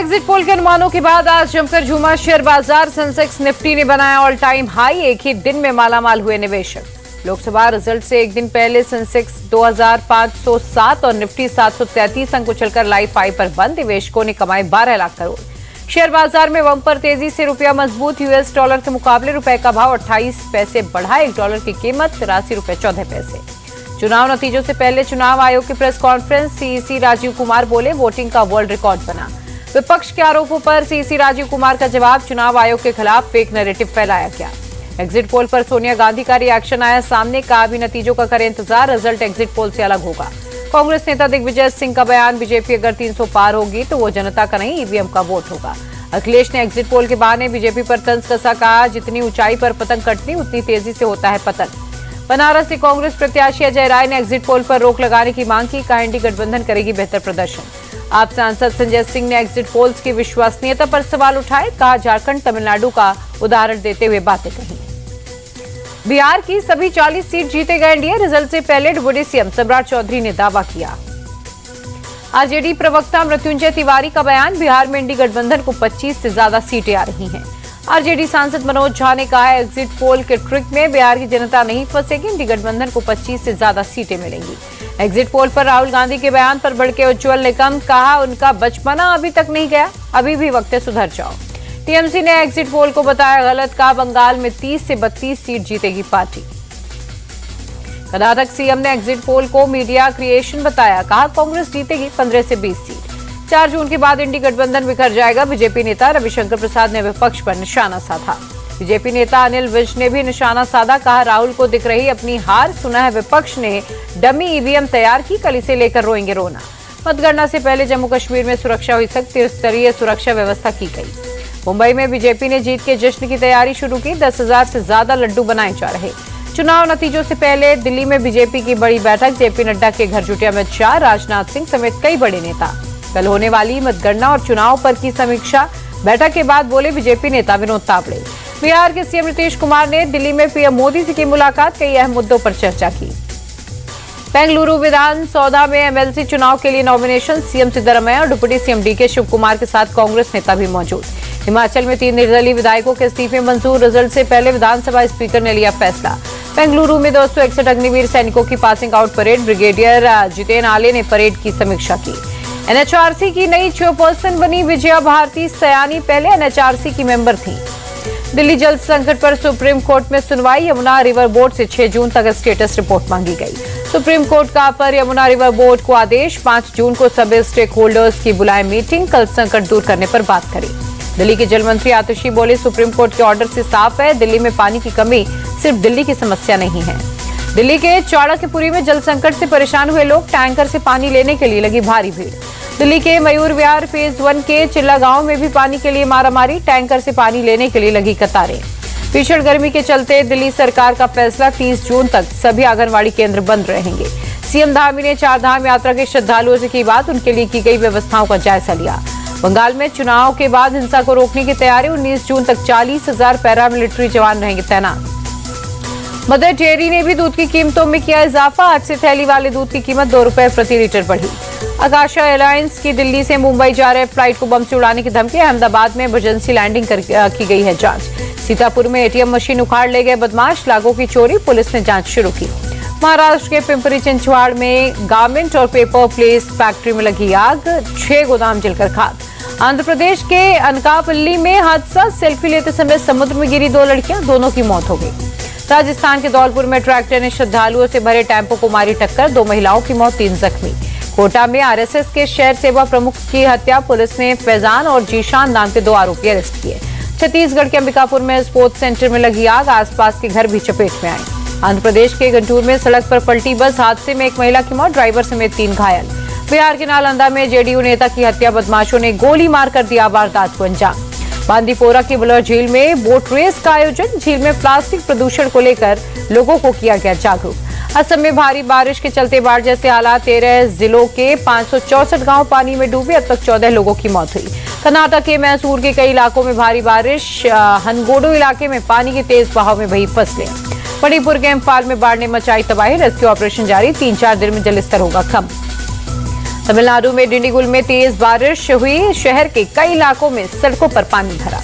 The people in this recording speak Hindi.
एग्जिट पोल के अनुमानों के बाद आज जमकर झूमा शेयर बाजार। सेंसेक्स निफ्टी ने बनाया ऑल टाइम हाई। एक ही दिन में मालामाल हुए निवेशक। लोकसभा रिजल्ट से एक दिन पहले सेंसेक्स 2507 और निफ्टी 733 अंक उछलकर लाइफ हाई पर बंद। निवेशकों ने कमाए 12 लाख करोड़। शेयर बाजार में बम्पर तेजी से रुपया मजबूत। यूएस डॉलर के मुकाबले रुपए का भाव 28 पैसे बढ़ा। $1 की कीमत ₹83.14। चुनाव नतीजों से पहले चुनाव आयोग की press conference. CEC Rajiv Kumar बोले, वोटिंग का वर्ल्ड रिकॉर्ड बना। विपक्ष के आरोपों पर सीईसी राजीव कुमार का जवाब, चुनाव आयोग के खिलाफ फेक नैरेटिव फैलाया गया। एग्जिट पोल पर सोनिया गांधी का रिएक्शन आया सामने। कहा, अभी नतीजों का करें इंतजार, रिजल्ट एग्जिट पोल से अलग होगा। कांग्रेस नेता दिग्विजय सिंह का बयान, बीजेपी अगर 300 पार होगी तो वो जनता का नहीं ईवीएम का वोट होगा। अखिलेश ने एग्जिट पोल के बहाने बीजेपी पर तंज कसा। कहा, जितनी ऊंचाई पर पतंग कटती उतनी तेजी से होता है पतन। बनारस से कांग्रेस प्रत्याशी अजय राय ने एग्जिट पोल पर रोक लगाने की मांग की। कहा, इंडी गठबंधन करेगी बेहतर प्रदर्शन। आप सांसद संजय सिंह ने एग्जिट पोल्स की विश्वसनीयता पर सवाल उठाए। कहा, झारखंड तमिलनाडु का उदाहरण देते हुए बातें कही। बिहार की सभी 40 सीट जीते गए एनडीए। रिजल्ट से पहले डिप्टी सीएम सम्राट चौधरी ने दावा किया। आरजेडी प्रवक्ता मृत्युंजय तिवारी का बयान, बिहार में इंडी गठबंधन को 25 से ज्यादा सीटें आ रही हैं। आरजेडी सांसद मनोज झा ने कहा, एग्जिट पोल के ट्रिक में बिहार की जनता नहीं फंसेगी। इंडी गठबंधन को 25 से ज्यादा सीटें मिलेंगी। एग्जिट पोल पर राहुल गांधी के बयान पर भड़के उज्जवल निकम। कहा, उनका बचपना अभी तक नहीं गया, अभी भी वक्त है सुधर जाओ। टीएमसी ने एग्जिट पोल को बताया गलत। कहा, बंगाल में 30 से 32 सीट जीतेगी पार्टी। कर्नाटक सीएम ने एग्जिट पोल को मीडिया क्रिएशन बताया। कहा, कांग्रेस जीतेगी 15 से 20 सीट। 4 जून के बाद इंडी गठबंधन बिखर जाएगा। बीजेपी नेता रविशंकर प्रसाद ने विपक्ष पर निशाना साधा। बीजेपी नेता अनिल विज ने भी निशाना साधा। कहा, राहुल को दिख रही अपनी हार। सुना है विपक्ष ने डमी ईवीएम तैयार की, कल इसे लेकर रोएंगे रोना। मतगणना से पहले जम्मू कश्मीर में सुरक्षा हुई सख्त, त्रिस्तरीय सुरक्षा व्यवस्था की गई। मुंबई में बीजेपी ने जीत के जश्न की तैयारी शुरू की। 10,000 से ज्यादा लड्डू बनाए जा रहे। चुनाव नतीजों से पहले दिल्ली में बीजेपी की बड़ी बैठक। जेपी नड्डा के घर जुटे अमित शाह, राजनाथ सिंह समेत कई बड़े नेता। कल होने वाली मतगणना और चुनाव पर की समीक्षा। बैठक के बाद बोले बीजेपी नेता विनोद तावड़े। बिहार के सीएम नीतीश कुमार ने दिल्ली में पीएम मोदी से की मुलाकात। कई अहम मुद्दों पर चर्चा की। बेंगलुरु विधान सौधा में एमएलसी चुनाव के लिए नॉमिनेशन। सीएम सिद्धरमैया और deputy CM DK Shivakumar के साथ कांग्रेस नेता भी मौजूद। हिमाचल में 3 निर्दलीय विधायकों के इस्तीफे मंजूर। रिजल्ट से पहले विधानसभा स्पीकर ने लिया फैसला। बेंगलुरु में 261 अग्निवीर सैनिकों की passing out parade. Brigadier Jiten आले ने परेड की समीक्षा की। एनएचआरसी की नई चेयरपर्सन बनी विजया भारती सयानी। पहले एनएचआरसी की मेंबर थी। दिल्ली जल संकट पर सुप्रीम कोर्ट में सुनवाई। यमुना रिवर बोर्ड से 6 जून तक स्टेटस रिपोर्ट मांगी गई। सुप्रीम कोर्ट का पर यमुना रिवर बोर्ड को आदेश। 5 जून को सभी स्टेक होल्डर्स की बुलाए मीटिंग। कल संकट दूर करने पर बात करें। दिल्ली के जल मंत्री आतिशी बोले, सुप्रीम कोर्ट के ऑर्डर से साफ है, दिल्ली में पानी की कमी सिर्फ दिल्ली की समस्या नहीं है। दिल्ली के चाणक्यपुरी में जल संकट से परेशान हुए लोग। टैंकर से पानी लेने के लिए लगी भारी भीड़। दिल्ली के मयूर विहार फेज 1 के चिल्ला गांव में भी पानी के लिए मारामारी। टैंकर से पानी लेने के लिए लगी कतारें। भीषण गर्मी के चलते दिल्ली सरकार का फैसला, 30 जून तक सभी आंगनबाड़ी केंद्र बंद रहेंगे। सीएम धामी ने 4 धाम यात्रा के श्रद्धालुओं से की बात। उनके लिए की गई व्यवस्थाओं का जायजा लिया। बंगाल में चुनाव के बाद हिंसा को रोकने की तैयारी। 19 जून तक 40,000 पैरामिलिट्री जवान रहेंगे तैनात। मदर डेयरी ने भी दूध की कीमतों में किया इजाफा। आज से थैली वाले दूध की कीमत 2 रुपए प्रति लीटर बढ़ी। आकाशा एयरलाइंस की दिल्ली से मुंबई जा रहे फ्लाइट को बम से उड़ाने की धमकी। अहमदाबाद में इमरजेंसी लैंडिंग की गई है जांच। सीतापुर में एटीएम मशीन उखाड़ ले गए बदमाश। लाखों की चोरी, पुलिस ने जांच शुरू की। महाराष्ट्र के पिंपरी चिंचवाड़ में गारमेंट और पेपर प्लेस फैक्ट्री में लगी आग। 6 गोदाम जलकर खाक। आंध्र प्रदेश के अनकापल्ली में हादसा। सेल्फी लेते समय समुद्र में गिरी 2 लड़कियां, दोनों की मौत हो गई। राजस्थान के धौलपुर में ट्रैक्टर ने श्रद्धालुओं से भरे टेम्पो को मारी टक्कर। 2 महिलाओं की मौत, 3 जख्मी। कोटा में आरएसएस के शहर सेवा प्रमुख की हत्या। पुलिस ने फैजान और जीशान नाम के 2 आरोपी अरेस्ट किए। छत्तीसगढ़ के अंबिकापुर में स्पोर्ट्स सेंटर में लगी आग। आसपास के घर भी चपेट में आए। आंध्र प्रदेश के गंटूर में सड़क पर पलटी बस। हादसे में एक महिला की मौत, ड्राइवर समेत 3 घायल। बिहार के नालंदा में जेडीयू नेता की हत्या। बदमाशों ने गोली मारकर दिया वारदात को अंजाम। बांदीपोरा की बुलर झील में बोट रेस का आयोजन। झील में प्लास्टिक प्रदूषण को लेकर लोगों को किया गया जागरूक। असम में भारी बारिश के चलते बाढ़ जैसे हालात। 13 जिलों के 564 गांव पानी में डूबे। अब तक 14 लोगों की मौत हुई। कर्नाटक के मैसूर के कई इलाकों में भारी बारिश। हनगोडो इलाके में पानी के तेज बहाव में बही फसलें। मणिपुर के इम्फाल में बाढ़ ने मचाई तबाही। रेस्क्यू ऑपरेशन जारी। 3-4 दिन में जलस्तर होगा कम। तमिलनाडु में डिंडीगुल में तेज बारिश हुई, शहर के कई इलाकों में सड़कों पर पानी भरा।